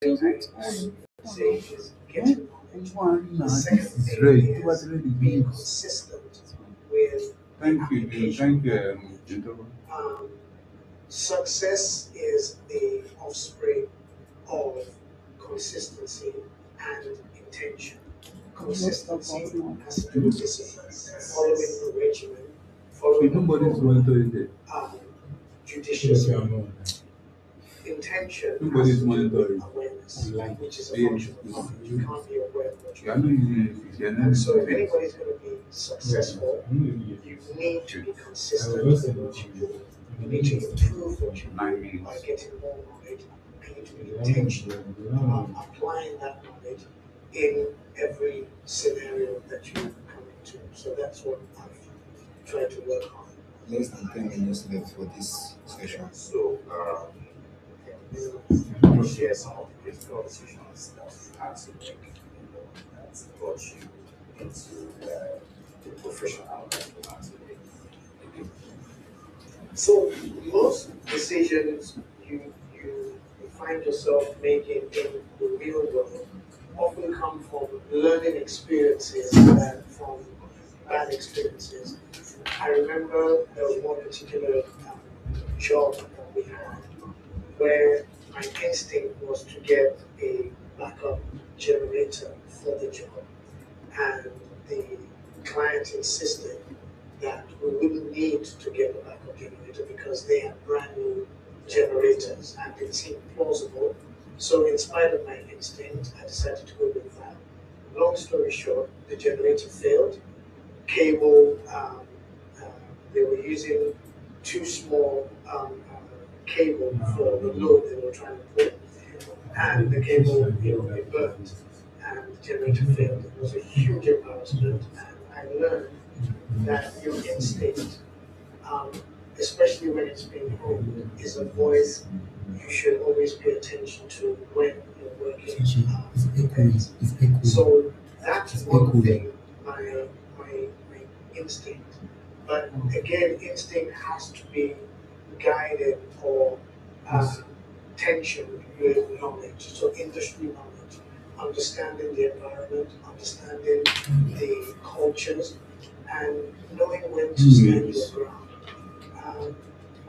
One, this is great. What really being consistent with thank you, Jim. Thank you, gentlemen. Success is the offspring of consistency and intention. Consistency has to do with discipline, following the regimen, following nobody's going to it. Judiciously. Intention nobody's monitoring awareness, which is a function of knowledge. You can't be aware of what you're doing. So if anybody's going to be successful, you need to be consistent with what you do. You need to improve what you do by getting more knowledge. You need to be intentional about applying that knowledge in every scenario that you come into. So that's what I've tried to work on. Less than 10 minutes left for this session. So, share some of the critical decisions that you had to make, that brought you into the professional that you are today. So most decisions you find yourself making in the real world often come from learning experiences and from bad experiences. I remember there was one particular job that we had where my instinct was to get a backup generator for the job. And the client insisted that we wouldn't need to get a backup generator because they had brand new generators and it seemed plausible. So in spite of my instinct, I decided to go with that. Long story short, the generator failed. Cable, they were using too small cable for the load they were trying to put, and the cable, it burnt, and the generator failed. It was a huge embarrassment, and I learned that your instinct, especially when it's being home, is a voice you should always pay attention to when you're working. So that's one thing, my instinct. But again, instinct has to be guided or tension with knowledge. So industry knowledge, understanding the environment, understanding the cultures, and knowing when to stand your ground.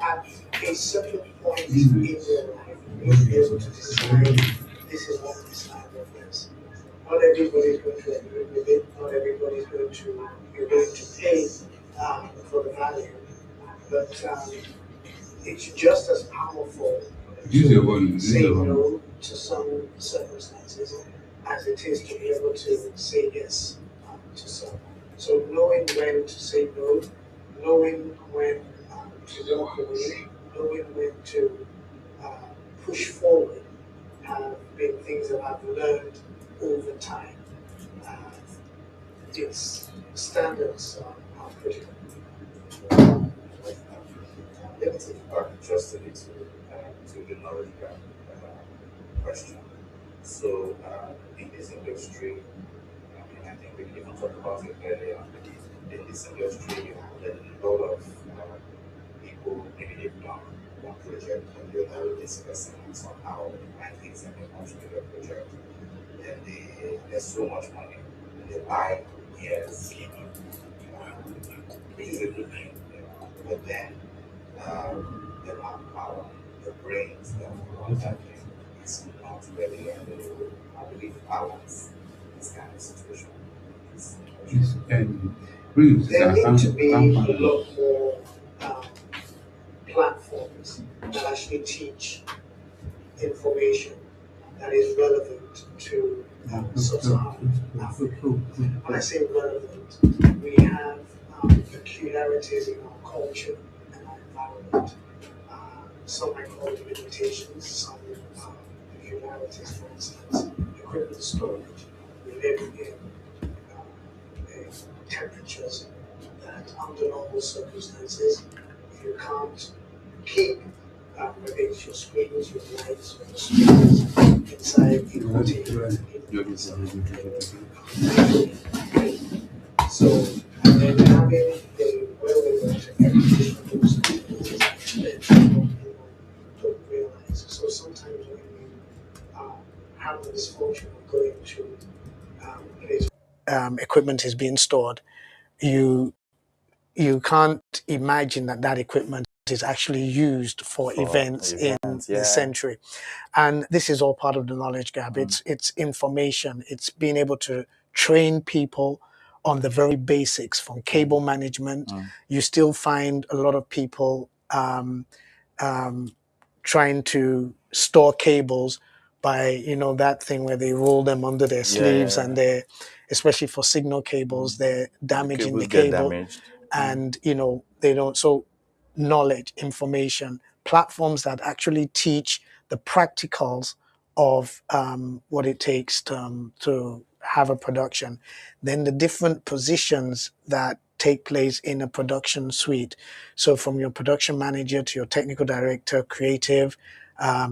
At a certain point in your life, you need to be able to decide this is what this type of this. Not everybody is going to agree with it. Not everybody is going to be willing to pay for the value. But it's just as powerful to say no to some circumstances as it is to be able to say yes to some. So knowing when to say no, knowing when to walk away, knowing when to push forward have been things that I've learned over time. Its standards are critical. Let me take you back just a little to the knowledge gap question. So, in this industry, I think we even talked about it earlier. In this industry, there are a lot of people, maybe they've done one project and they're now discussing somehow and things in a much bigger project. And there's so much money. They buy years, which is a good thing. But then the manpower, the brains that run that thing is not really available. I believe balance this kind of situation. There need to be a lot more platforms that actually teach information that is relevant to sub-Saharan Africa. When I say relevant, we have peculiarities in our culture and our environment. Some I call limitations, some peculiarities, for instance, equipment storage. We live in temperatures that under normal circumstances, if you can't keep whether it's your screens, your lights, or your speakers inside the container. So, and then having the wherewithal to air condition those things is expensive, what people don't realize. So sometimes when you have the misfortune of going to a place equipment is being stored, you you can't imagine that that equipment is actually used for For events in events, the yeah. century. And this is all part of the knowledge gap. Mm. It's information. It's being able to train people on the very basics from cable management. Mm. You still find a lot of people um, trying to store cables by that thing where they roll them under their Yeah, yeah, sleeves, and yeah. they're, especially for signal cables, they're The damaging the cables get cable, damaged. and they don't. So knowledge, information, platforms that actually teach the practicals of what it takes to have a production, then the different positions that take place in a production suite. So from your production manager to your technical director, creative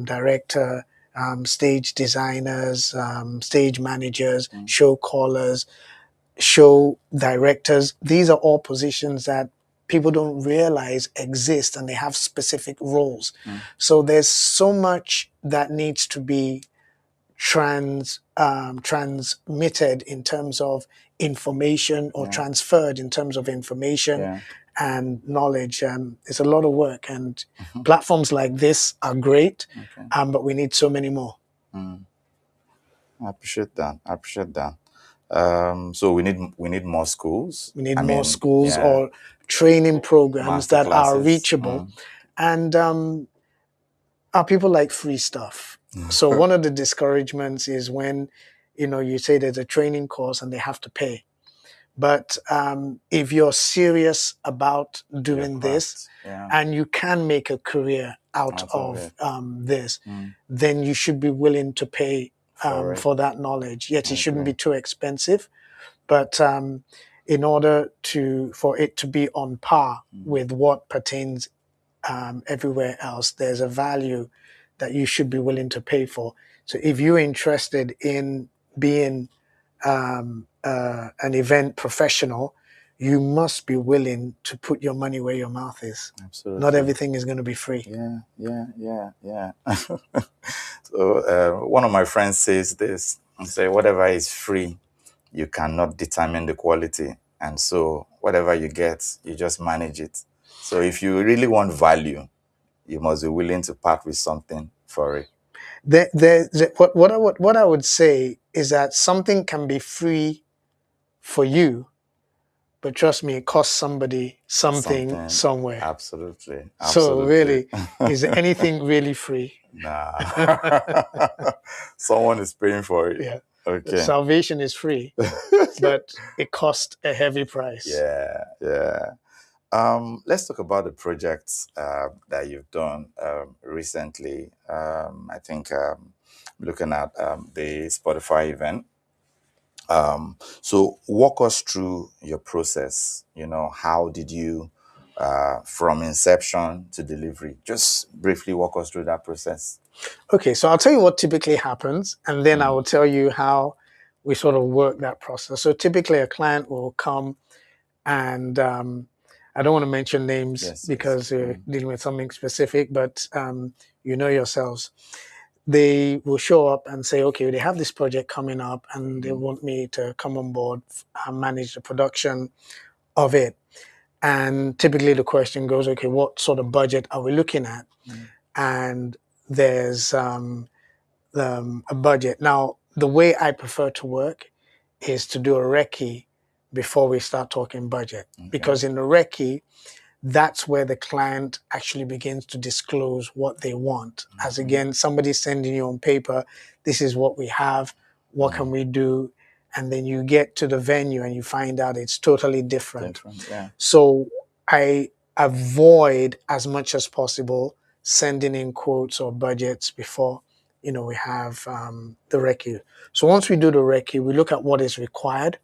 director, stage designers, stage managers, show callers, show directors. These are all positions that people don't realize exist, and they have specific roles. So there's so much that needs to be transmitted in terms of information, or Yeah. transferred in terms of information Yeah. and knowledge. It's a lot of work, and platforms like this are great, Okay. but we need so many more. I appreciate that. I appreciate that. So we need more schools. We need I more mean, schools yeah, or training programs master that are classes. reachable, and our people like free stuff. So one of the discouragements is when you say there's a training course and they have to pay. But if you're serious about Your doing this, craft. Yeah. and you can make a career out Out of of it. this, then you should be willing to pay For it. for that knowledge. Yet I it shouldn't agree. be too expensive. But in order for it to be on par with what pertains everywhere else, there's a value that you should be willing to pay for. So if you're interested in being an event professional, you must be willing to put your money where your mouth is. Absolutely. Not everything is going to be free. Yeah, yeah, yeah, yeah. So one of my friends says this. He say, whatever is free, you cannot determine the quality, and so whatever you get, you just manage it. So if you really want value, you must be willing to part with something for it. What I would say is that something can be free for you, but trust me, it costs somebody something Something. somewhere. Absolutely. So Absolutely. really, is anything really free? Nah. Someone is paying for it. Yeah. Okay. Salvation is free, but it costs a heavy price. Yeah, yeah. Let's talk about the projects that you've done recently. I think looking at the Spotify event. So walk us through your process. How did you, from inception to delivery? Just briefly walk us through that process. Okay, so I'll tell you what typically happens, and then I will tell you how we sort of work that process. So typically, a client will come, and I don't want to mention names, Yes, because yes. we're dealing with something specific, but you know yourselves. They will show up and say, okay, they have this project coming up, and they want me to come on board and manage the production of it. And typically the question goes, okay, what sort of budget are we looking at? And there's a budget. Now, the way I prefer to work is to do a recce before we start talking budget. Because in the recce, that's where the client actually begins to disclose what they want. As again, somebody sending you on paper, this is what we have, what can we do? And then you get to the venue and you find out it's totally different. Yeah. So I avoid as much as possible sending in quotes or budgets before we have the recce. So once we do the recce, we look at what is required.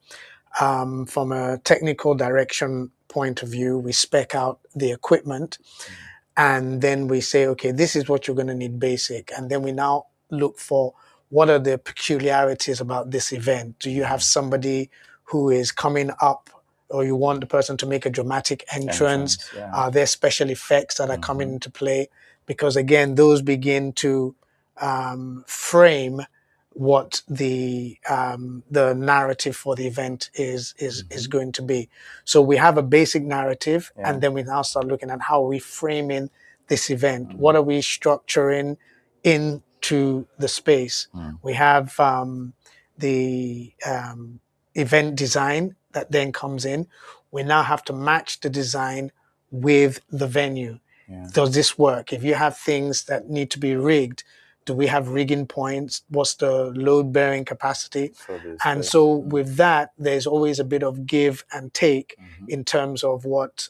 From a technical direction point of view, we spec out the equipment, and then we say, okay, this is what you're going to need basic. And then we now look for what are the peculiarities about this event. Do you have somebody who is coming up, or you want the person to make a dramatic entrance? Yeah. Are there special effects that are coming into play? Because again, those begin to frame what the narrative for the event is going to be. So we have a basic narrative, Yeah. and then we now start looking at how we framing this event. What are we structuring into the space? We have the event design that then comes in. We now have to match the design with the venue. Yeah. Does this work? If you have things that need to be rigged, do we have rigging points? What's the load bearing capacity? For this And space. so with that, there's always a bit of give and take in terms of what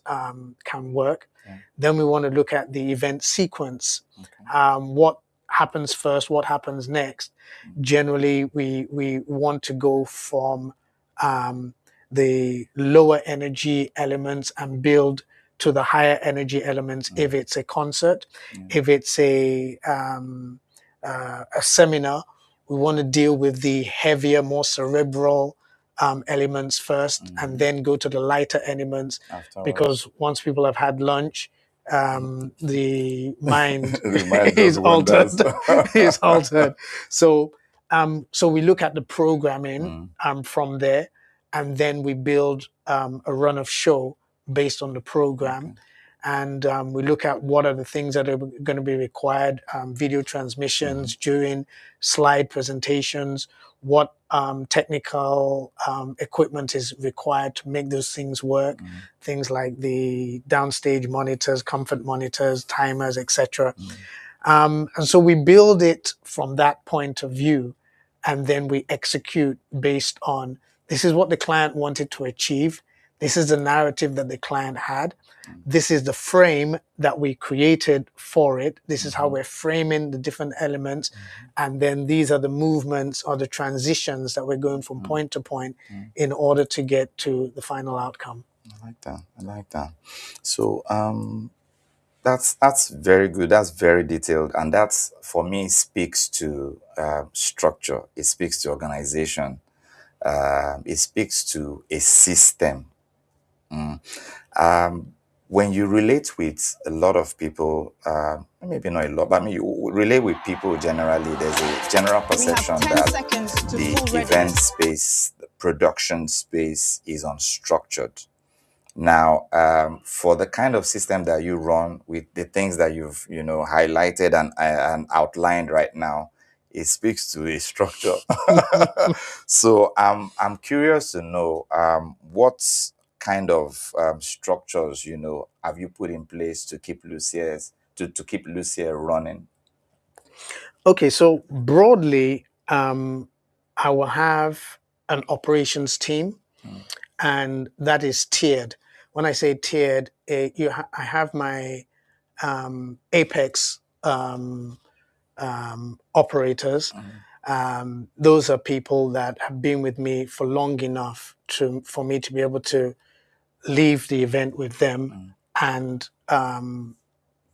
can work. Yeah. Then we want to look at the event sequence. Okay. What happens first? What happens next? Generally, we want to go from the lower energy elements and build to the higher energy elements if it's a concert. If it's a seminar, we want to deal with the heavier, more cerebral elements first, and then go to the lighter elements. Afterwards. Because once people have had lunch, the mind The mind is just altered. wanders. Is altered. So we look at the programming from there, and then we build a run of show based on the program. Okay. And we look at what are the things that are going to be required, video transmissions during slide presentations, what technical equipment is required to make those things work, things like the downstage monitors, comfort monitors, timers, etc. And so we build it from that point of view, and then we execute based on this is what the client wanted to achieve. This is the narrative that the client had. This is the frame that we created for it. This is how we're framing the different elements. And then these are the movements or the transitions that we're going from point to point in order to get to the final outcome. I like that. So that's very good. That's very detailed, and that's, for me, speaks to structure. It speaks to organization. It speaks to a system. When you relate with a lot of people, maybe not a lot, but I mean, you relate with people generally, there's a general perception that the event space, the production space is unstructured. Now, for the kind of system that you run with the things that you've highlighted and outlined right now, it speaks to a structure. So I'm curious to know what kind of structures have you put in place to keep Lucere running? Okay, so broadly, I will have an operations team, and that is tiered. When I say tiered, I have my apex operators. Those are people that have been with me for long enough for me to be able to leave the event with them and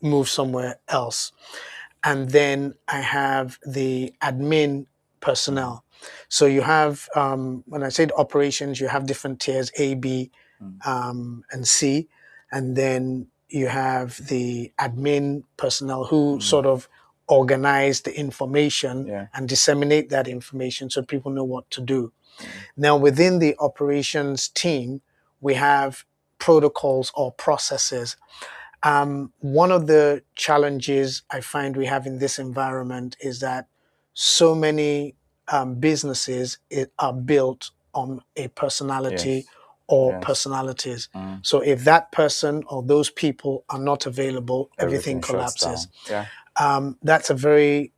move somewhere else. And then I have the admin personnel. So you have, when I said operations, you have different tiers, A, B, and C. And then you have the admin personnel who sort of organize the information and disseminate that information so people know what to do. Now, within the operations team, we have protocols or processes. One of the challenges I find we have in this environment is that so many businesses are built on a personality or personalities. So if that person or those people are not available, everything shuts collapses. down. Yeah. That's a very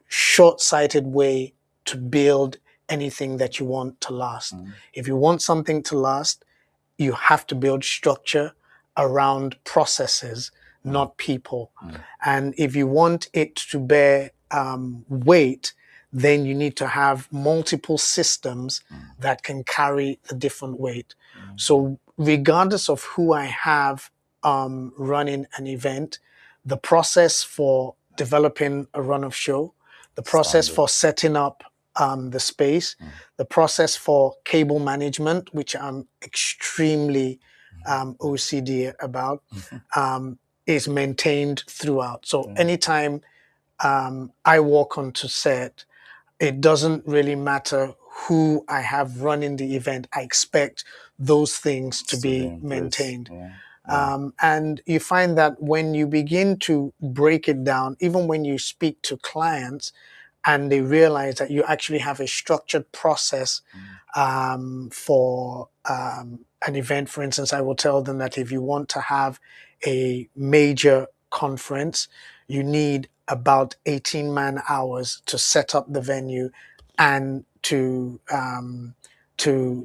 short-sighted way to build anything that you want to last. If you want something to last, you have to build structure around processes, not people. And if you want it to bear weight, then you need to have multiple systems that can carry the different weight. So regardless of who I have running an event, the process for developing a run of show, the process for setting up the space, the process for cable management, which I'm extremely OCD about, is maintained throughout. So anytime I walk onto set, it doesn't really matter who I have running the event. I expect those things to be in place. maintained. Yeah. And you find that when you begin to break it down, even when you speak to clients and they realize that you actually have a structured process for an event, for instance, I will tell them that if you want to have a major conference, you need about 18 man hours to set up the venue and to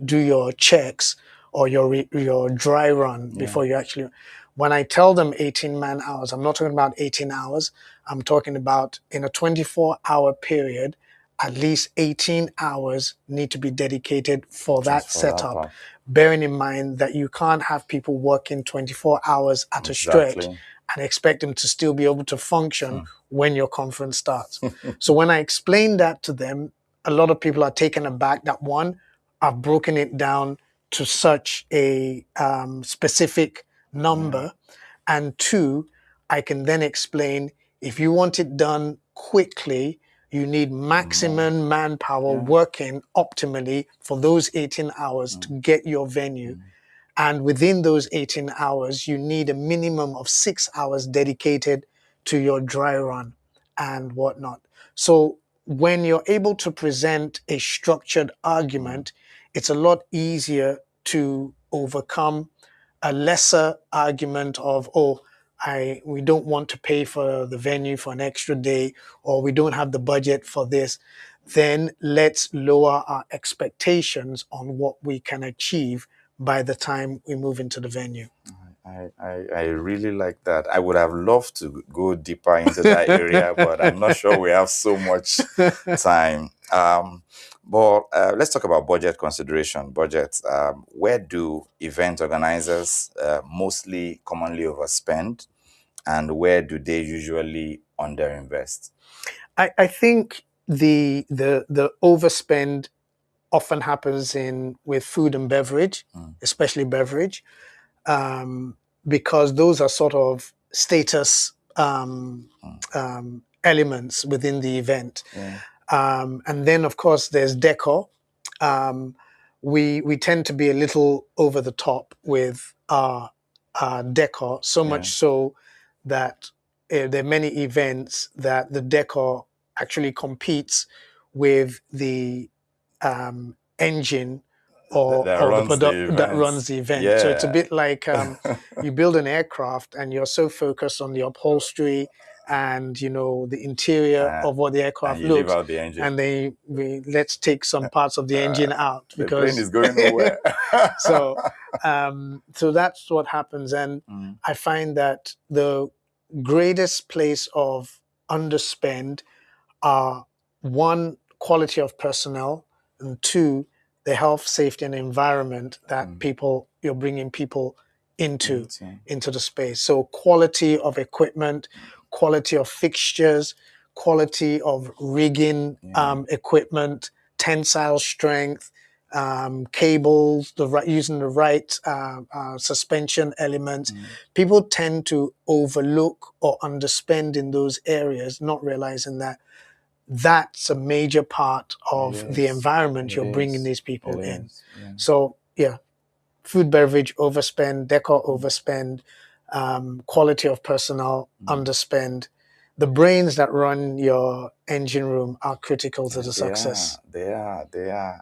do your checks or your dry run before you actually. When I tell them 18 man hours, I'm not talking about 18 hours. I'm talking about in a 24-hour period, at least 18 hours need to be dedicated for that Just for that setup. part. Bearing in mind that you can't have people working 24 hours at a stretch Exactly. and expect them to still be able to function when your conference starts. So when I explain that to them, a lot of people are taken aback that one, I've broken it down to such a specific number. And two, I can then explain if you want it done quickly, you need maximum manpower working optimally for those 18 hours to get your venue. And within those 18 hours, you need a minimum of 6 hours dedicated to your dry run and whatnot. So when you're able to present a structured argument, it's a lot easier to overcome a lesser argument of, oh, we don't want to pay for the venue for an extra day, or we don't have the budget for this. Then let's lower our expectations on what we can achieve by the time we move into the venue. I really like that. I would have loved to go deeper into that area, but I'm not sure we have so much time. But let's talk about budget consideration. Budget. Where do event organizers mostly commonly overspend, and where do they usually underinvest? I think the overspend often happens with food and beverage, especially beverage, because those are sort of status elements within the event. And then, of course, there's decor. Um, we tend to be a little over the top with our decor, so much so that there are many events that the decor actually competes with the engine That or the runs the product that events. runs the event. So it's a bit like you build an aircraft and you're so focused on the upholstery and the interior of what the And aircraft you leave looks, out the engine. and let's take some parts of the engine out The because plane is going nowhere. so so that's what happens. And I find that the greatest place of underspend are one, quality of personnel, and two, the health, safety, and environment that you're bringing people into the space. So quality of equipment, quality of fixtures, quality of rigging equipment, tensile strength, cables, using the right suspension elements. People tend to overlook or underspend in those areas, not realizing that that's a major part of the environment you're bringing these people in. So yeah, food, beverage, overspend, decor, overspend, quality of personnel, underspend. The brains that run your engine room are critical to the success. They are.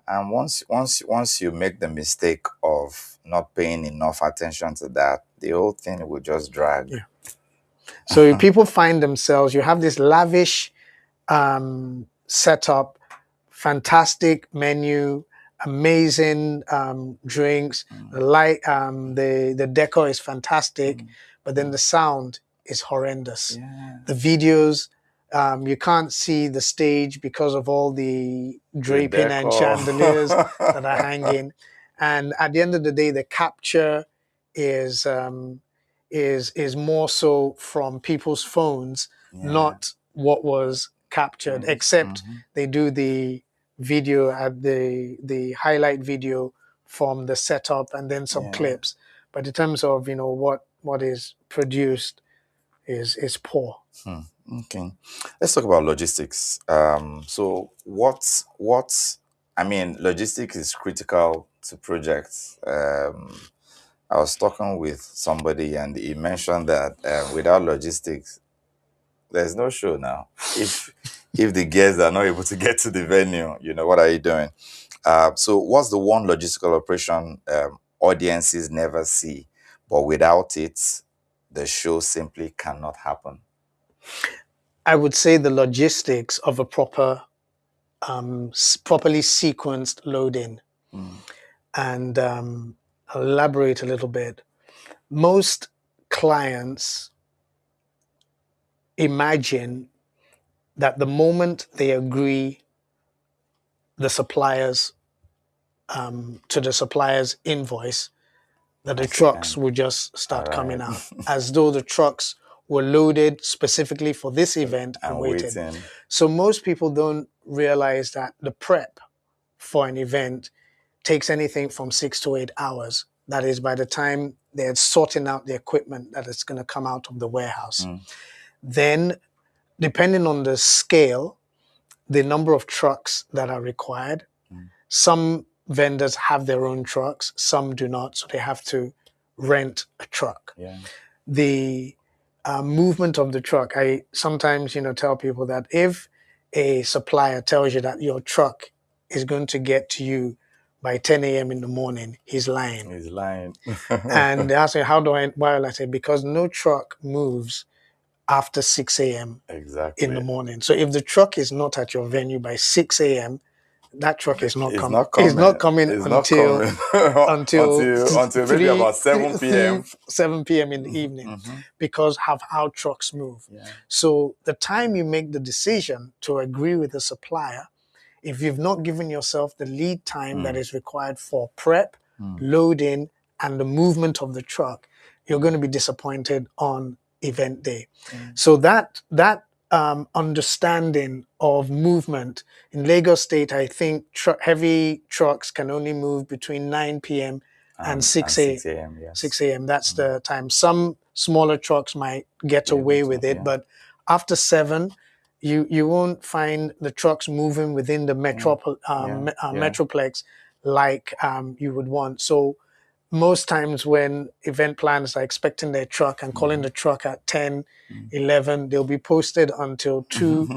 And once you make the mistake of not paying enough attention to that, the whole thing will just drag. Yeah. So if people find themselves, you have this lavish setup, fantastic menu, amazing drinks, the decor is fantastic, but then the sound is horrendous. The videos, you can't see the stage because of all the draping and chandeliers that are hanging. And at the end of the day, the capture is more so from people's phones, not what was captured, except they do the video at the highlight video from the setup and then some clips. But in terms of what is produced is poor. Okay, let's talk about logistics. So I mean, logistics is critical to projects. I was talking with somebody and he mentioned that without logistics, there's no show now. If the guests are not able to get to the venue, what are you doing? So what's the one logistical operation audiences never see, but without it, the show simply cannot happen? I would say the logistics of a properly sequenced loading. Mm, And I'll elaborate a little bit. Most clients imagine that the moment they agree the suppliers to the supplier's invoice, that the that's the trucks end. will just All start coming right. out, as though the trucks were loaded specifically for this event and I'm waited. waiting. So most people don't realize that the prep for an event takes anything from 6 to 8 hours. That is, by the time they're sorting out the equipment that is going to come out of the warehouse. Mm, Then, depending on the scale, the number of trucks that are required, mm, some vendors have their own trucks, some do not, so they have to rent a truck. yeah. The movement of the truck, I sometimes tell people that if a supplier tells you that your truck is going to get to you by 10 a.m. in the morning, he's lying. He's lying. And they ask me, how do I, why will I say, because no truck moves after 6 a.m. in the Exactly. morning. So if the truck is not at your venue by 6 a.m., that truck is not It's coming. not It's coming. not coming It's not until coming until until maybe about 7 p.m. 7 p.m. in the evening, Mm-hmm. because of how trucks move. Yeah. So the time you make the decision to agree with the supplier, if you've not given yourself the lead time that Mm, is required for prep, mm, loading, and the movement of the truck, you're going to be disappointed on event day. mm. So that understanding of movement in Lagos State, I think heavy trucks can only move between 9 p.m. and And 6 a 6 a.m. Yes. 6 a.m. That's Mm. the time. Some smaller trucks might get Be able away to. with it, Yeah. but after 7, you won't find the trucks moving within the Mm. Yeah. Yeah. metroplex like you would want. So most times when event planners are expecting their truck and calling Mm-hmm. the truck at 10, Mm. 11, they'll be posted until 2,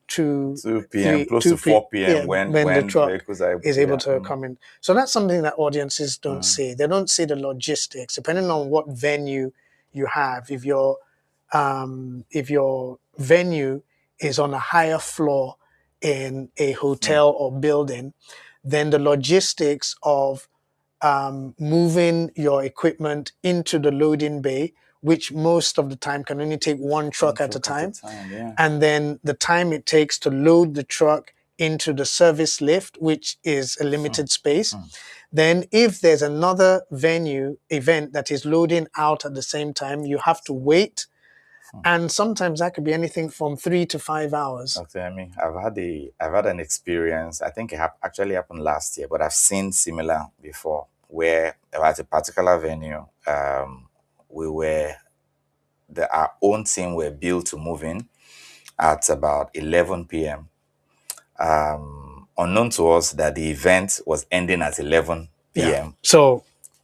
2, 2 p.m. 3, close to 2 4 p.m. p.m. when the when truck vehicles are able is to. able Yeah. to come in. So that's something that audiences don't Mm, see. They don't see the logistics, depending on what venue you have. If your venue is on a higher floor in a mm. hotel or building, then the logistics of moving your equipment into the loading bay, which most of the time can only take one One truck at a truck at a time, time. Yeah. and then the time it takes to load the truck into the service lift, which is a Mm, limited space. mm, Then, if there's another venue event that is loading out at the same time, you have to wait. mm. And sometimes that could be anything from 3 to 5 hours. Okay, I mean, I've had an experience. I think it actually happened last year, but I've seen similar before, where at a particular venue, we were our own team were billed to move in at about 11 p.m. Unknown to us that the event was ending at 11 Yeah. p.m. So,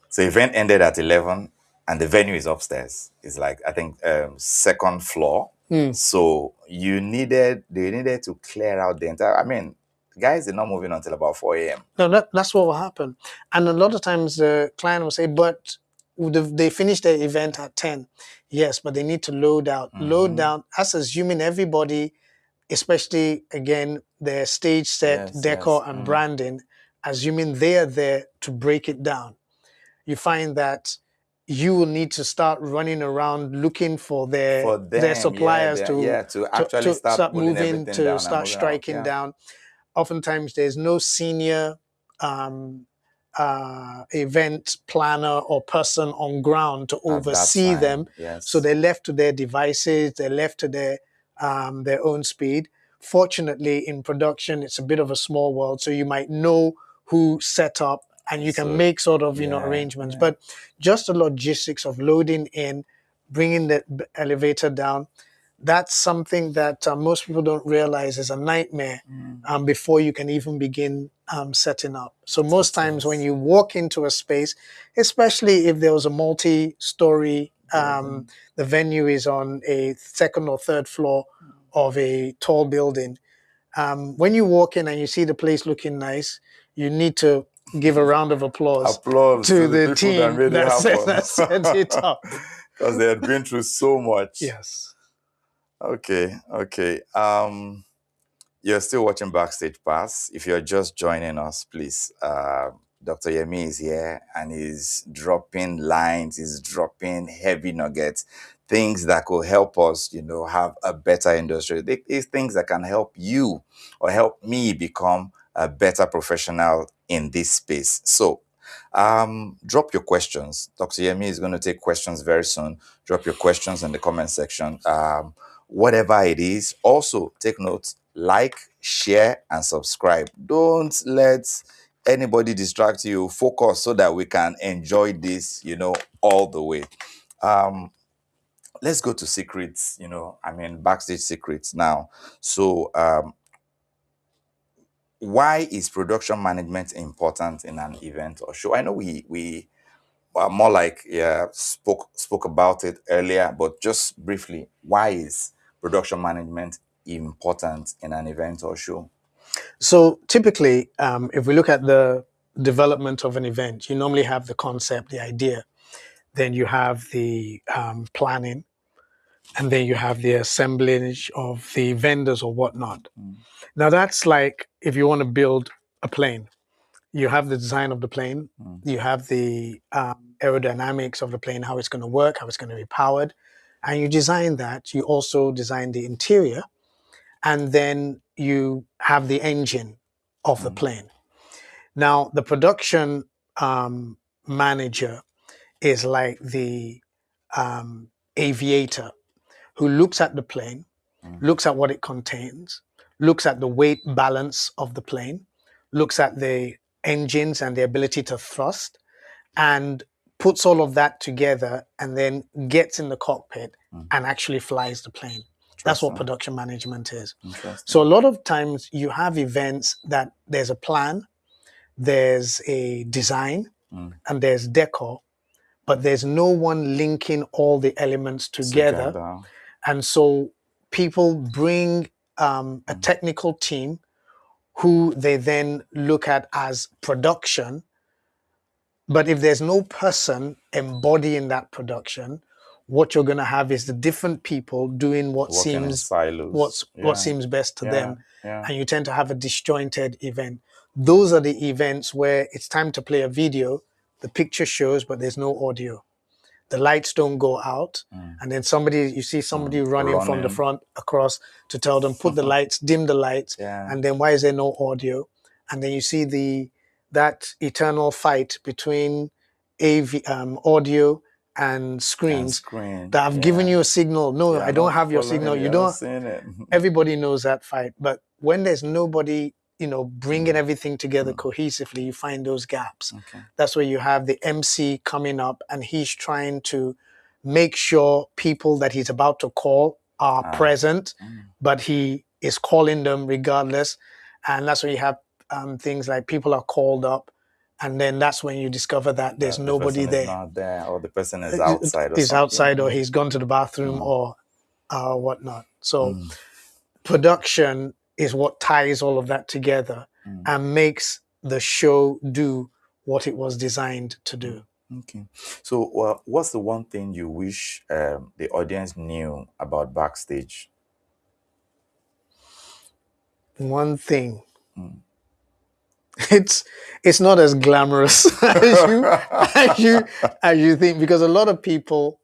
So event ended at 11 and the venue is upstairs. It's like, I think, second floor. mm, So they needed to clear out the entire, I mean, guys did not move in until about 4 a.m. no, that's what will happen. And a lot of times the client will say, but they finish their event at 10. Yes, but they need to load out. Load Mm-hmm. down, that's assuming everybody, especially again, their stage set, Yes, yes. decor, and branding, assuming they are there to break it down. You find that you will need to start running around looking for For their them, yeah, suppliers to to, actually to start start pulling moving, everything to down and start moving out. striking Yeah. down. Oftentimes there's no senior um, event planner or person on ground to At that oversee them, time, so yes. they're left to their devices, they're left to their own speed. Fortunately, in production, it's a bit of a small world, so you might know who set up and you can So, make sort of yeah, arrangements. yeah. But just the logistics of loading in, bringing the elevator down, that's something that most people don't realize is a nightmare before you can even begin setting up. So most times when you walk into a space, especially if there was a multi-story, the venue is on a second or third floor of a tall building. When you walk in and you see the place looking nice, you need to give a round of applause Applause to to the the people that team made it happen. that set it up. Because they had been through so much. Yes. Okay. You're still watching Backstage Pass. If you're just joining us, please, Dr. Yemi is here and he's dropping lines, he's dropping heavy nuggets, things that could help us, have a better industry. These things that can help you or help me become a better professional in this space. So, drop your questions. Dr. Yemi is going to take questions very soon. Drop your questions in the comment section. Whatever it is, also take notes, like, share, and subscribe. Don't let anybody distract you. Focus so that we can enjoy this, all the way. Let's go to secrets, backstage secrets now. So, why is production management important in an event or show? I know we more like spoke about it earlier, but just briefly, why is production management important in an event or show? So typically, if we look at the development of an event, you normally have the concept, the idea, then you have the planning, and then you have the assemblage of the vendors or whatnot. Now that's like if you want to build a plane, you have the design of the plane, you have the aerodynamics of the plane, how it's going to work, how it's going to be powered, and you design that. You also design the interior, and then you have the engine of the plane. Now, the production manager is like the aviator who looks at the plane, looks at what it contains, looks at the weight balance of the plane, looks at the engines and the ability to thrust, and puts all of that together and then gets in the cockpit and actually flies the plane. That's what production management is. So a lot of times you have events that there's a plan, there's a design, and there's decor, but there's no one linking all the elements together. And so people bring a technical team who they then look at as production. But if there's no person embodying that production, what you're going to have is the different people doing what seems what seems best to them, and you tend to have a disjointed event. Those are the events where it's time to play a video, the picture shows, but there's no audio. The lights don't go out, and then you see somebody running from the front across to tell them put the lights, dim the lights, and then why is there no audio? And then you see that eternal fight between audio and screens that have given you a signal. No, I don't have your signal. You don't. Everybody knows that fight, but when there's nobody, bringing everything together cohesively, you find those gaps. That's where you have the MC coming up, and he's trying to make sure people that he's about to call are present, but he is calling them regardless. And that's when you have things like people are called up, and then that's when you discover that there's nobody there. Not there, or the person is outside. He's outside, or he's gone to the bathroom, or whatnot. So production is what ties all of that together and makes the show do what it was designed to do. Okay. So, what's the one thing you wish the audience knew about Backstage? One thing. It's not as glamorous as you think, because a lot of people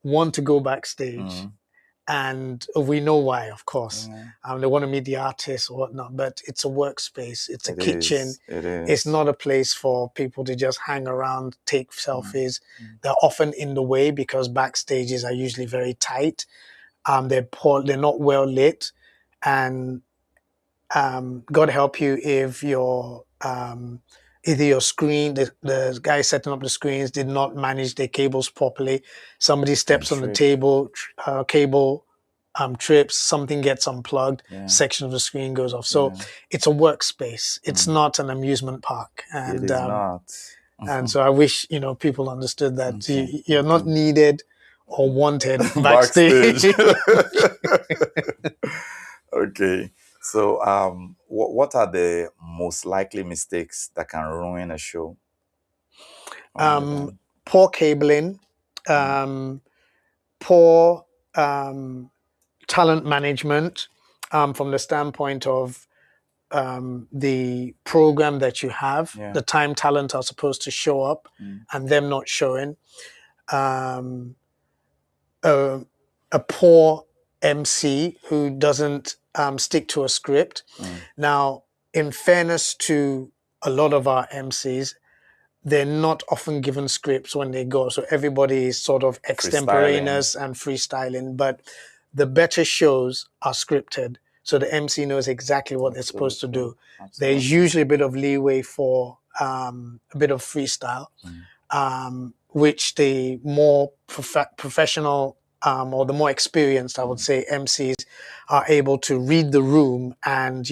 want to go backstage. And we know why, of course. They want to meet the artists or whatnot, but it's a workspace. It's a kitchen. It's not a place for people to just hang around, take selfies. They're often in the way because backstages are usually very tight. They're not well lit. And God help you if either your screen, the guy setting up the screens did not manage their cables properly. Somebody steps on the cable trips, something gets unplugged, Yeah. section of the screen goes off. So Yeah. it's a workspace. It's not an amusement park. It And is not. and so I wish, people understood that Okay. you're not needed or wanted Backstage. backstage. Okay. So, what are the most likely mistakes that can ruin a show? Poor cabling, poor talent management, from the standpoint of the program that you have, Yeah. the time talent are supposed to show up and them not showing. Um, a poor MC who doesn't stick to a script. Now, in fairness to a lot of our MCs, they're not often given scripts when they go. So everybody is sort of extemporaneous and freestyling. But the better shows are scripted. So the MC knows exactly what they're supposed to do. There's usually a bit of leeway for a bit of freestyle, which the more professional or the more experienced, I would say, MCs are able to read the room and,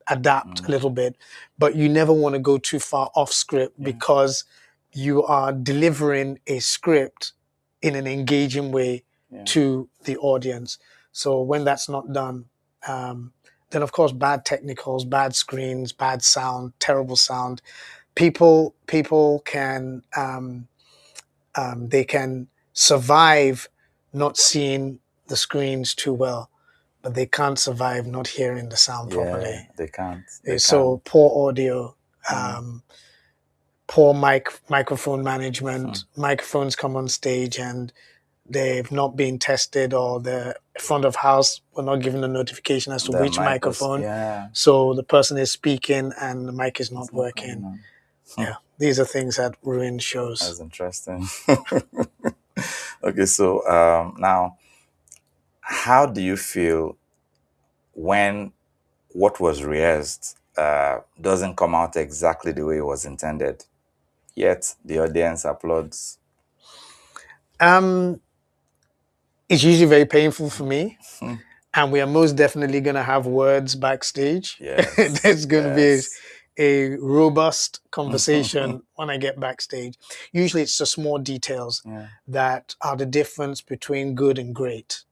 adapt a little bit. But you never want to go too far off script because you are delivering a script in an engaging way to the audience. So when that's not done, then of course bad technicals, bad screens, bad sound, terrible sound. People can they can survive not seeing the screens too well, but they can't survive not hearing the sound properly. They can't. So poor audio, poor microphone management. Microphones come on stage and they've not been tested, or the front of house were not given a notification as to which microphone. So the person is speaking and the mic is not working. Yeah, these are things that ruin shows. That's interesting. Okay, so now, how do you feel when what was rehearsed doesn't come out exactly the way it was intended, yet the audience applauds? It's usually very painful for me. And we are most definitely going to have words backstage. Yes. There's going to be a robust conversation when I get backstage. Usually it's the small details that are the difference between good and great.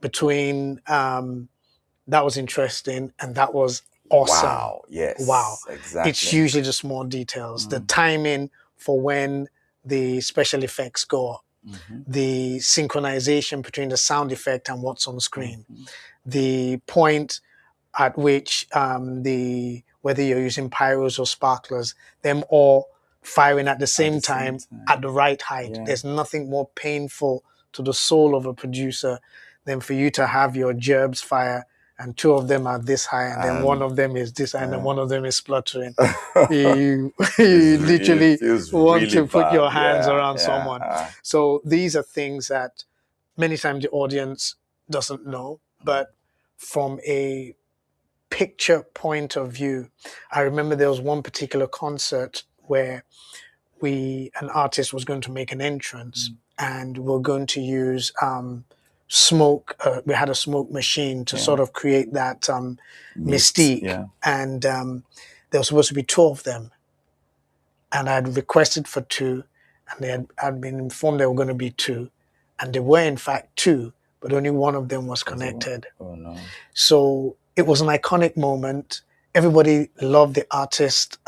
Between that was interesting and that was awesome. Wow. Yes. Wow. Exactly. It's usually the small details. The timing for when the special effects go up. The synchronization between the sound effect and what's on screen. The point at which whether you're using pyros or sparklers, them all firing at the same time at the right height. There's nothing more painful to the soul of a producer than for you to have your gerbs fire and two of them are this high and then one of them is this high and then one of them is spluttering. you literally want really to put bad. your hands around someone. So these are things that many times the audience doesn't know, but from a picture point of view, I remember there was one particular concert where an artist was going to make an entrance and we're going to use smoke. We had a smoke machine to sort of create that mystique. And there was supposed to be two of them. And I had requested for two, and I'd been informed there were going to be two. And there were, in fact, two, but only one of them was connected. Oh, no. So it was an iconic moment. Everybody loved the artist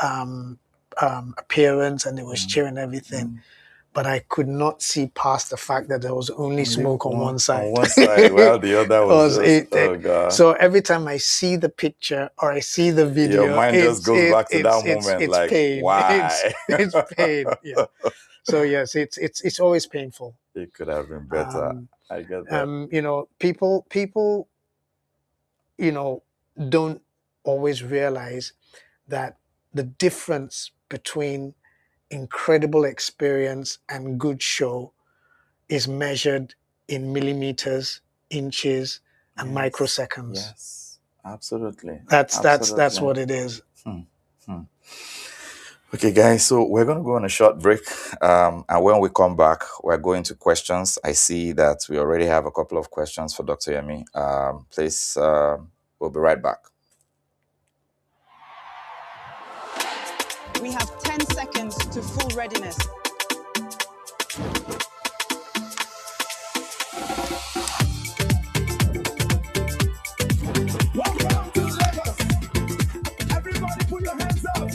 appearance and they was cheering everything. But I could not see past the fact that there was only smoke on one side. On one side, well, the other was just, oh God. So every time I see the picture or I see the video, your mind just goes back to that moment. It's like, pain. why? It's pain. Yeah. So yes, it's always painful. It could have been better. I get that. People, don't always realize that the difference between incredible experience and good show is measured in millimeters, inches, and microseconds. Yes, absolutely. That's what it is. Okay, guys, so we're going to go on a short break. And when we come back, we're going to questions. I see that we already have a couple of questions for Dr. Yemi. Please, we'll be right back. We have 10 seconds to full readiness. Welcome to Lagos. Everybody put your hands up.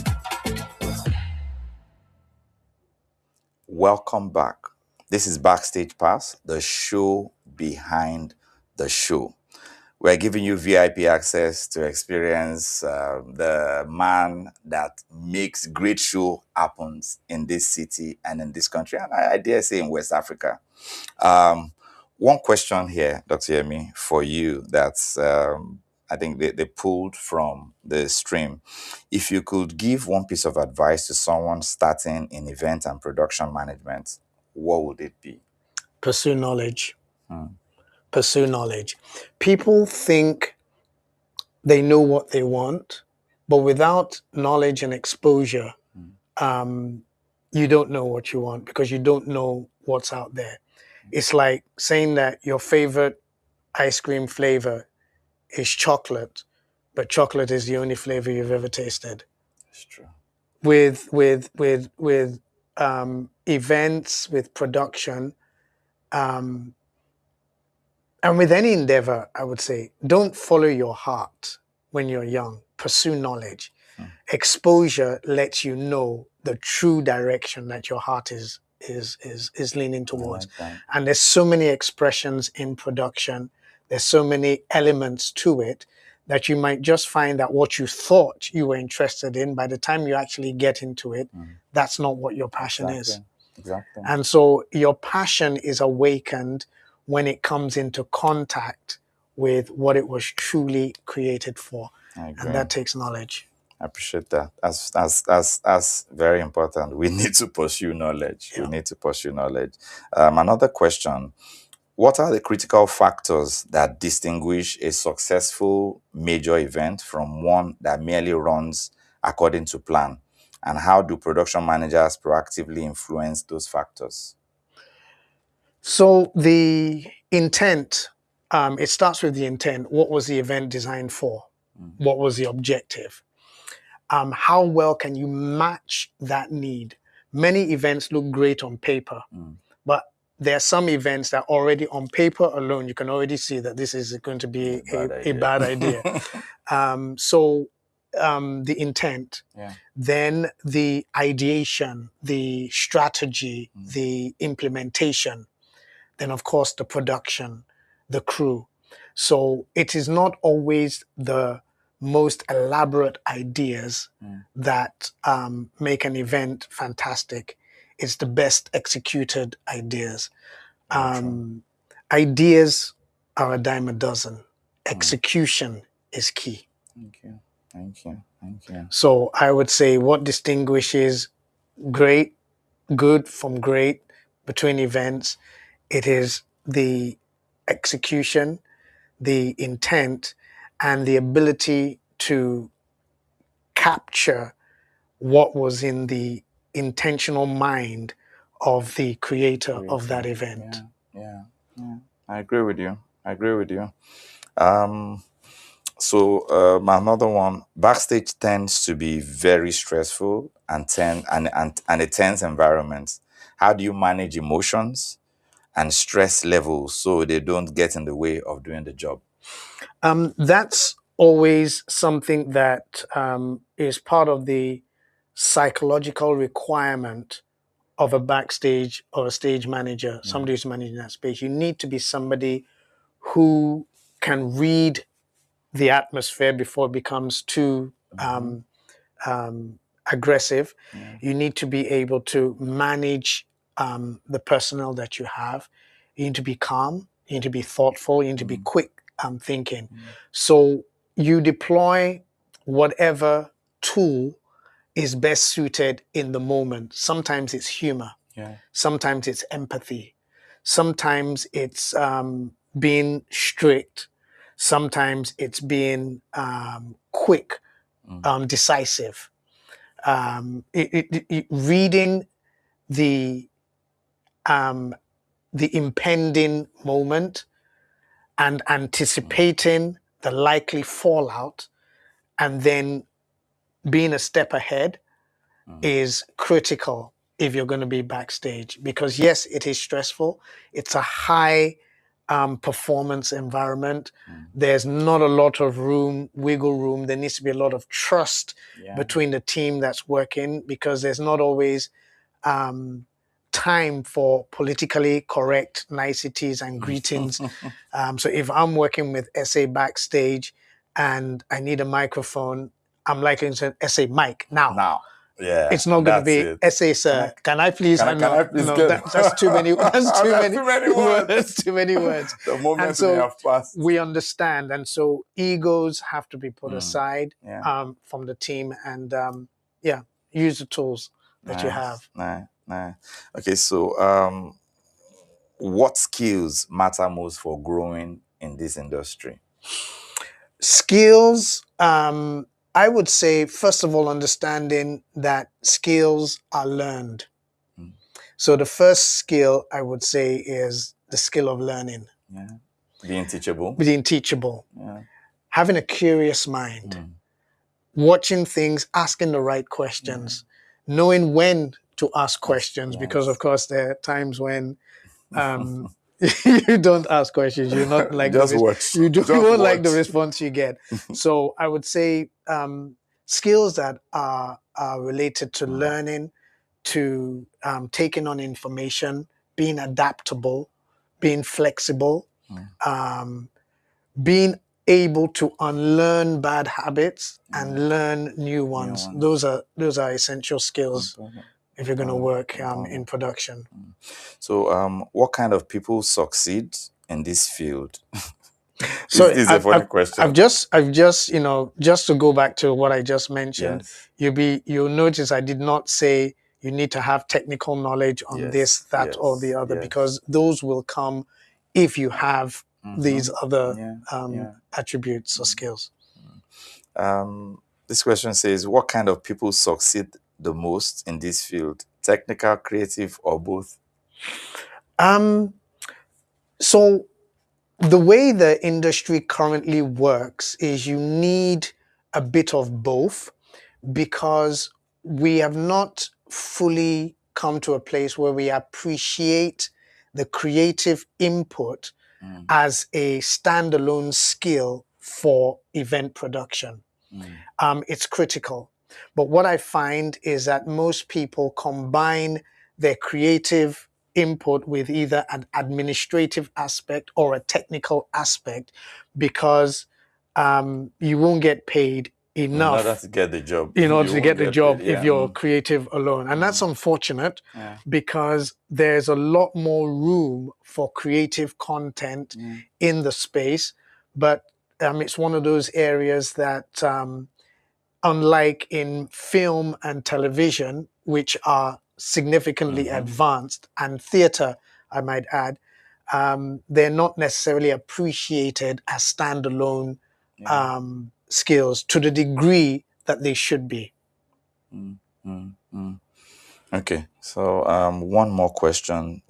Welcome back. This is Backstage Pass, the show behind the show. We're giving you VIP access to experience the man that makes great show happens in this city and in this country, and I dare say in West Africa. One question here, Dr. Yemi, for you that's I think they pulled from the stream. If you could give one piece of advice to someone starting in event and production management, what would it be? Pursue knowledge. Pursue knowledge. People think they know what they want, but without knowledge and exposure, you don't know what you want because you don't know what's out there. It's like saying that your favorite ice cream flavor is chocolate, but chocolate is the only flavor you've ever tasted. It's true. With events, with production, and with any endeavor, I would say, don't follow your heart when you're young. Pursue knowledge. Exposure lets you know the true direction that your heart is leaning towards. that. And there's so many expressions in production. There's so many elements to it that you might just find that what you thought you were interested in, by the time you actually get into it, that's not what your passion is. Exactly. And so your passion is awakened when it comes into contact with what it was truly created for. I agree. And that takes knowledge. I appreciate that. That's very important. We need to pursue knowledge. Yeah. We need to pursue knowledge. Another question. What are the critical factors that distinguish a successful major event from one that merely runs according to plan? And how do production managers proactively influence those factors? So the intent, it starts with the intent. What was the event designed for? What was the objective? How well can you match that need? Many events look great on paper, but there are some events that already on paper alone, you can already see that this is going to be a bad idea. The intent, then the ideation, the strategy, the implementation, then of course the production, the crew. So it is not always the most elaborate ideas that make an event fantastic. It's the best executed ideas. Ideas are a dime a dozen. Execution is key. Thank you. Thank you. Thank you. So I would say what distinguishes good from great between events, it is the execution, the intent, and the ability to capture what was in the intentional mind of the creator of that event. Yeah. I agree with you. Another one, backstage tends to be very stressful and a tense environment. How do you manage emotions and stress levels so they don't get in the way of doing the job? That's always something that is part of the psychological requirement of a backstage or a stage manager, somebody who's managing that space. You need to be somebody who can read the atmosphere before it becomes too aggressive. You need to be able to manage the personnel that you have. You need to be calm. You need to be thoughtful. You need to be quick thinking. So you deploy whatever tool is best suited in the moment. Sometimes it's humor. Sometimes it's empathy. Sometimes it's being strict. Sometimes it's being quick, decisive. Reading the impending moment and anticipating the likely fallout, and then being a step ahead is critical if you're going to be backstage. Because yes, it is stressful. It's a high performance environment. There's not a lot of wiggle room. There needs to be a lot of trust between the team that's working, because there's not always time for politically correct niceties and greetings. So if I'm working with SA backstage and I need a microphone, I'm likely to say SA mic now. Yeah, It's not going to that's be it. SA sir. Can I please? Can I please No, get? that's too many. That's too That's many, too many words. That's too many words. The moment And may so have passed. we understand, and so egos have to be put aside Yeah. from the team, and use the tools that you have. Nice. Okay, so what skills matter most for growing in this industry? Skills, I would say, first of all, understanding that skills are learned. So the first skill I would say is the skill of learning. Yeah. Being teachable. Being teachable. Yeah. Having a curious mind. Watching things, asking the right questions. Knowing when to ask questions, because of course there are times when you don't ask questions. You're not like Just watch. You Just won't like the watch. response you get. So I would say skills that are related to learning, to taking on information, being adaptable, being flexible, being able to unlearn bad habits and learn new ones. Those are essential skills if you're going to work in production. So, what kind of people succeed in this field? So is a funny question. I've just just to go back to what I just mentioned, you'll notice I did not say you need to have technical knowledge on this, that, or the other, because those will come if you have these other attributes or skills. This question says, what kind of people succeed the most in this field? Technical, creative, or both? So the way the industry currently works is you need a bit of both, because we have not fully come to a place where we appreciate the creative input as a standalone skill for event production. It's critical. But what I find is that most people combine their creative input with either an administrative aspect or a technical aspect, because you won't get paid enough in order to get the job. In order to get the job paid, if you're creative alone. And that's unfortunate, because there's a lot more room for creative content in the space. But it's one of those areas that, unlike in film and television, which are significantly advanced, and theater, I might add, they're not necessarily appreciated as standalone skills to the degree that they should be. Okay, so one more question.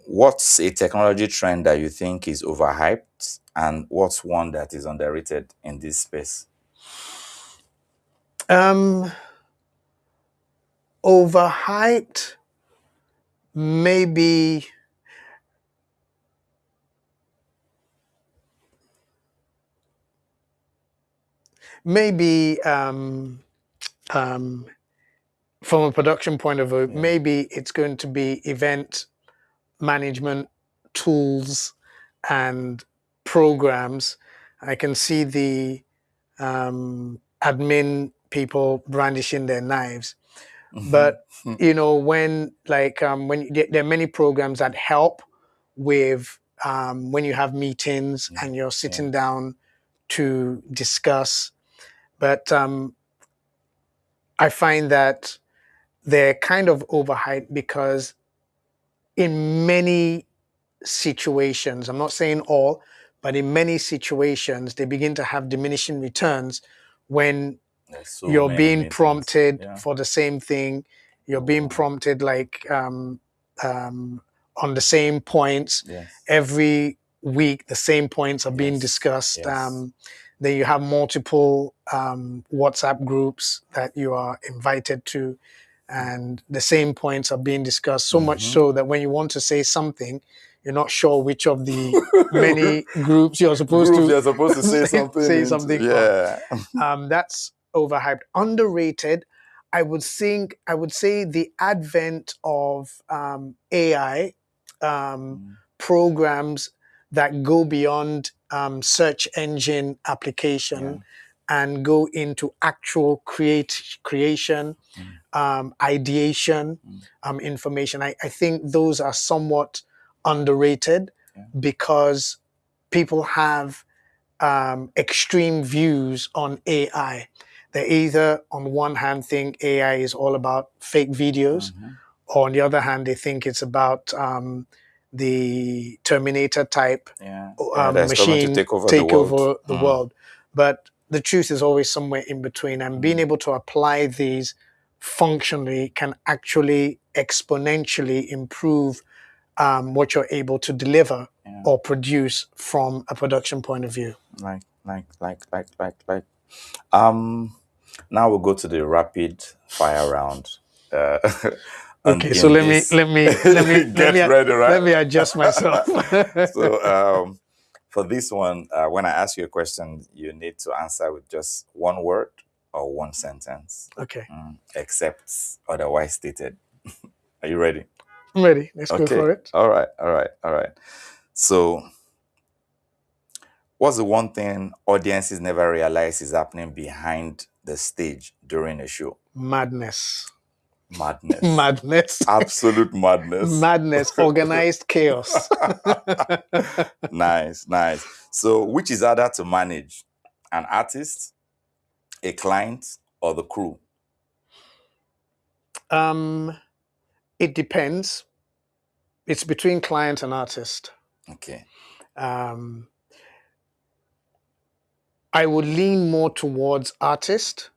What's a technology trend that you think is overhyped, and what's one that is underrated in this space? Overhyped, maybe from a production point of view, maybe it's going to be event management tools and programs. I can see the admin people brandishing their knives. But when there are many programs that help with when you have meetings and you're sitting down to discuss. But I find that they're kind of overhyped, because in many situations, I'm not saying all, but in many situations, they begin to have diminishing returns when There's so You're many being meetings. prompted Yeah. for the same thing. You're Oh, being wow. prompted like on the same points Yes. every week. The same points are being Yes. discussed. Yes. Then you have multiple WhatsApp groups that you are invited to, and the same points are being discussed. So much Mhm. so that when you want to say something, you're not sure which of the many groups you're supposed Groups to you're supposed to say something say into. something on. Yeah. That's overhyped. Underrated, I would say the advent of AI programs that go beyond search engine application and go into actual creation, ideation, information. I think those are somewhat underrated Yeah. because people have extreme views on AI. They either, on one hand, think AI is all about fake videos, or on the other hand, they think it's about the Terminator type Yeah. That's coming to machine take over the take world. over the world. But the truth is always somewhere in between, and being able to apply these functionally can actually exponentially improve what you're able to deliver or produce from a production point of view. Like. Now we'll go to the rapid fire round. Uh, and Okay, so in this, get ready, right? let me adjust myself. So for this one, when I ask you a question, you need to answer with just one word or one sentence, Okay, except otherwise stated. Are you ready? I'm ready. Let's go Okay. for it. All right. So, what's the one thing audiences never realize is happening behind the stage during a show? Madness. Madness. Madness. Absolute madness. Madness. Organized chaos. Nice. So, which is harder to manage? An artist, a client, or the crew? It depends. It's between client and artist. Okay. Um, I would lean more towards artist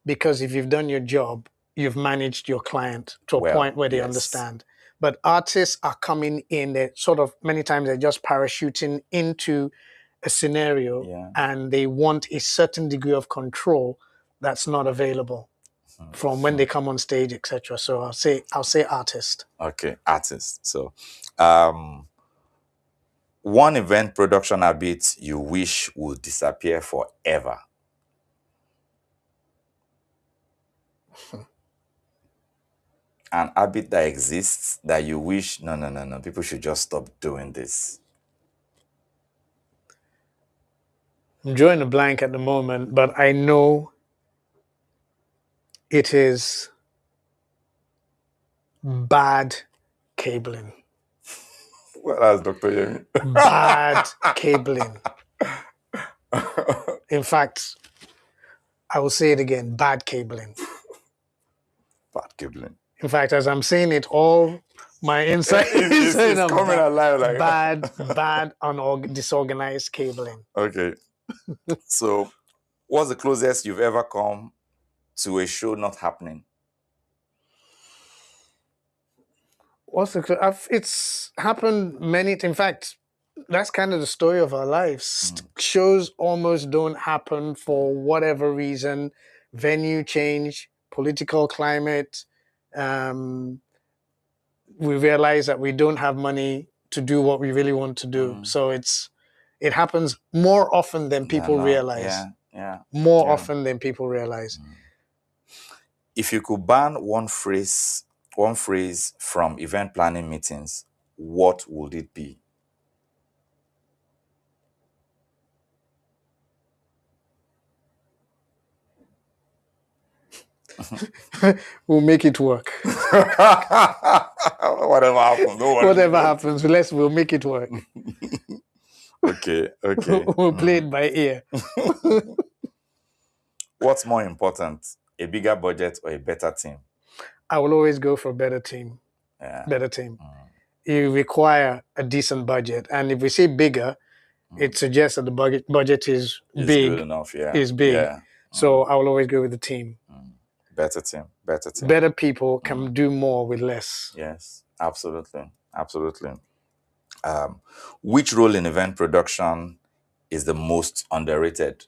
because if you've done your job, you've managed your client to a point where they understand. But artists are coming in, they sort of many times they're just parachuting into a scenario and they want a certain degree of control that's not available from when they come on stage, etc. So I'll say artist. Okay, artist. So, one event production habit you wish would disappear forever. An habit that exists that you wish, no, people should just stop doing this. I'm drawing a blank at the moment, but I know it is bad cabling. Well, that's Dr. Yemi. Bad cabling. In fact, I will say it again, bad cabling. Bad cabling. In fact, as I'm saying it, all my insight is coming alive like bad, disorganized cabling. Okay. So, what's the closest you've ever come to a show not happening? It's happened many. In fact, that's kind of the story of our lives. Shows almost don't happen for whatever reason, venue change, political climate. We realize that we don't have money to do what we really want to do. So it happens more often than people realize. More often than people realize. If you could ban one phrase from event planning meetings, what would it be? We'll make it work. Whatever happens, no worries. Whatever happens, we'll make it work. Okay. We'll play it by ear. What's more important, a bigger budget or a better team? I will always go for a better team. Better team. You require a decent budget, and if we say bigger, it suggests that the budget is big. Good enough, Is big. So I will always go with the team. Better team. Better team. Better people can do more with less. Yes, absolutely. Absolutely. Which role in event production is the most underrated?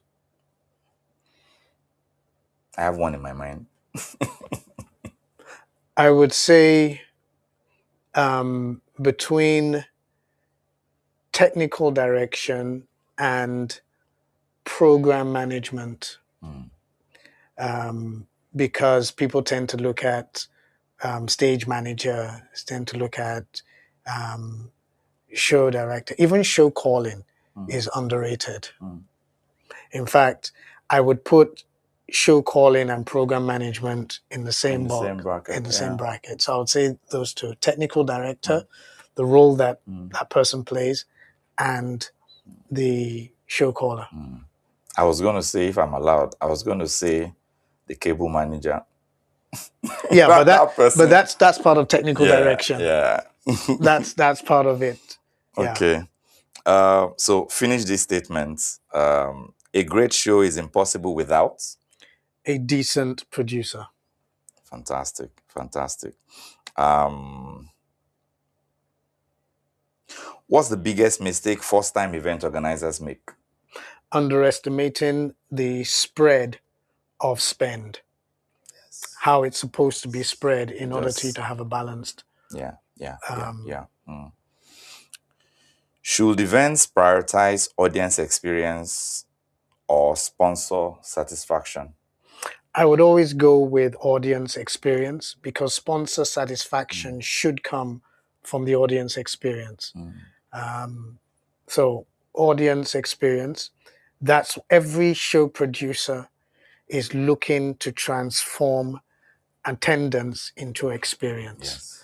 I have one in my mind. I would say between technical direction and program management, because people tend to look at stage manager, tend to look at show director, even show calling is underrated. In fact, I would put show calling and program management in the same bracket. in the same bracket. So I would say those two: technical director, the role that that person plays, and the show caller. I was going to say, if I'm allowed, I was going to say the cable manager. Yeah, but that person. that's part of technical direction. Yeah. That's part of it. Yeah. Okay. So finish this statement. A great show is impossible without A decent producer. fantastic. What's the biggest mistake first-time event organizers make? Underestimating the spread of spend. How it's supposed to be spread in order to have a balanced. Yeah. Should events prioritize audience experience or sponsor satisfaction? I would always go with audience experience because sponsor satisfaction should come from the audience experience. So audience experience, that's every show producer is looking to transform attendance into experience.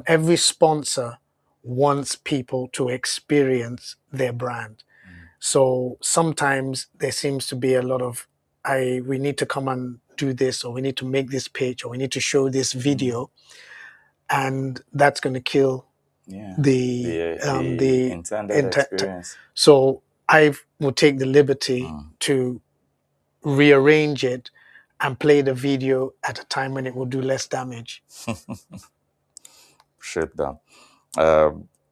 Every sponsor wants people to experience their brand. So sometimes there seems to be a lot of, we need to come and do this, or we need to make this pitch, or we need to show this video, and that's going to kill the intended experience. So I will take the liberty to rearrange it and play the video at a time when it will do less damage. Appreciate that.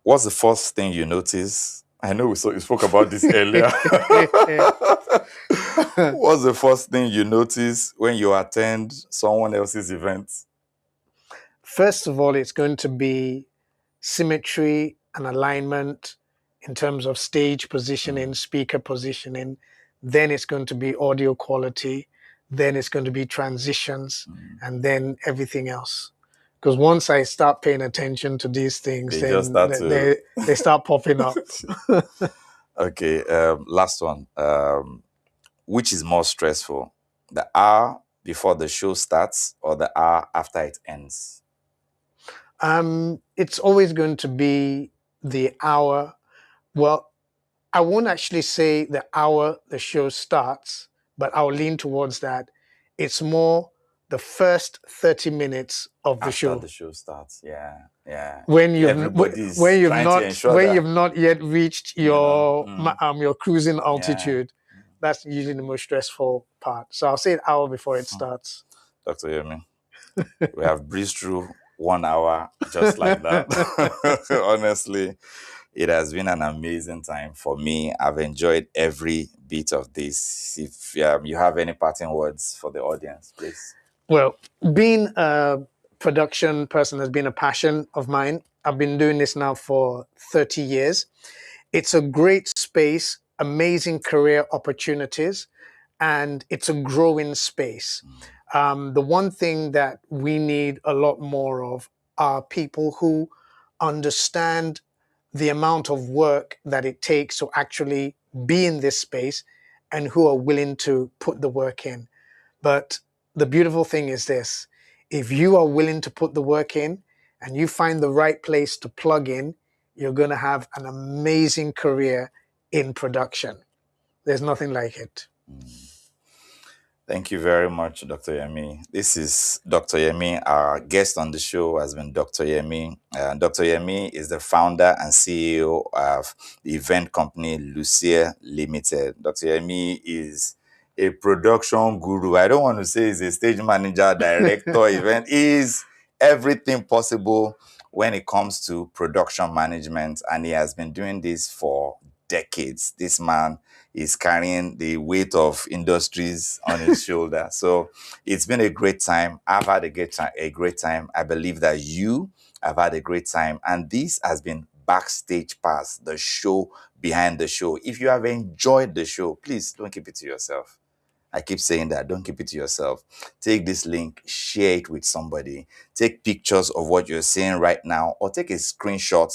What's the first thing you notice? I know you spoke about this earlier. What's the first thing you notice when you attend someone else's event? First of all, it's going to be symmetry and alignment in terms of stage positioning, speaker positioning. Then it's going to be audio quality. Then it's going to be transitions, and then everything else. Because once I start paying attention to these things, they start popping up. Okay, last one. Which is more stressful, the hour before the show starts or the hour after it ends? It's always going to be the hour. Well, I won't actually say the hour the show starts, but I'll lean towards that. It's more the first 30 minutes of the show. After the show starts, yeah. When you've not yet reached your your cruising altitude, that's usually the most stressful part. So I'll say an hour before it starts. Dr. Yemi, we have breezed through 1 hour just like that. Honestly, it has been an amazing time for me. I've enjoyed every bit of this. If you have any parting words for the audience, please. Well, being a production person has been a passion of mine. I've been doing this now for 30 years. It's a great space, amazing career opportunities, and it's a growing space. The one thing that we need a lot more of are people who understand the amount of work that it takes to actually be in this space and who are willing to put the work in. But the beautiful thing is this: if you are willing to put the work in and you find the right place to plug in, you're going to have an amazing career in production. There's nothing like it. Thank you very much, Dr. Yemi. This is Dr. Yemi. Our guest on the show has been Dr. Yemi. Dr. Yemi is the founder and CEO of the event company Lucere Limited. Dr. Yemi is a production guru. I don't want to say he's a stage manager, director, event. He's everything possible when it comes to production management, and he has been doing this for decades. This man is carrying the weight of industries on his shoulder. So it's been a great time. I've had a great time. I believe that you have had a great time. And this has been Backstage Pass, the show behind the show. If you have enjoyed the show, please don't keep it to yourself. I keep saying that. Don't keep it to yourself. Take this link, share it with somebody. Take pictures of what you're seeing right now, or take a screenshot,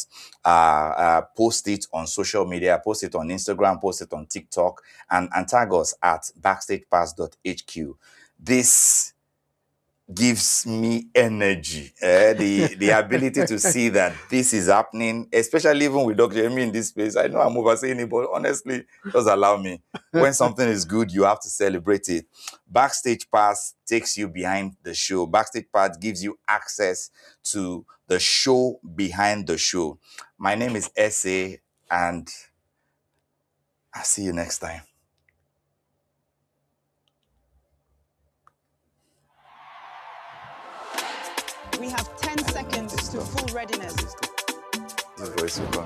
post it on social media, post it on Instagram, post it on TikTok, and tag us at backstagepass.hq. This gives me energy, the ability to see that this is happening, especially even with Dr. Yemi in this space. I know I'm oversaying it, but honestly, just allow me. When something is good, you have to celebrate it. Backstage Pass takes you behind the show. Backstage Pass gives you access to the show behind the show. My name is S.A., and I'll see you next time. We have 10 seconds to full readiness. The voice will come.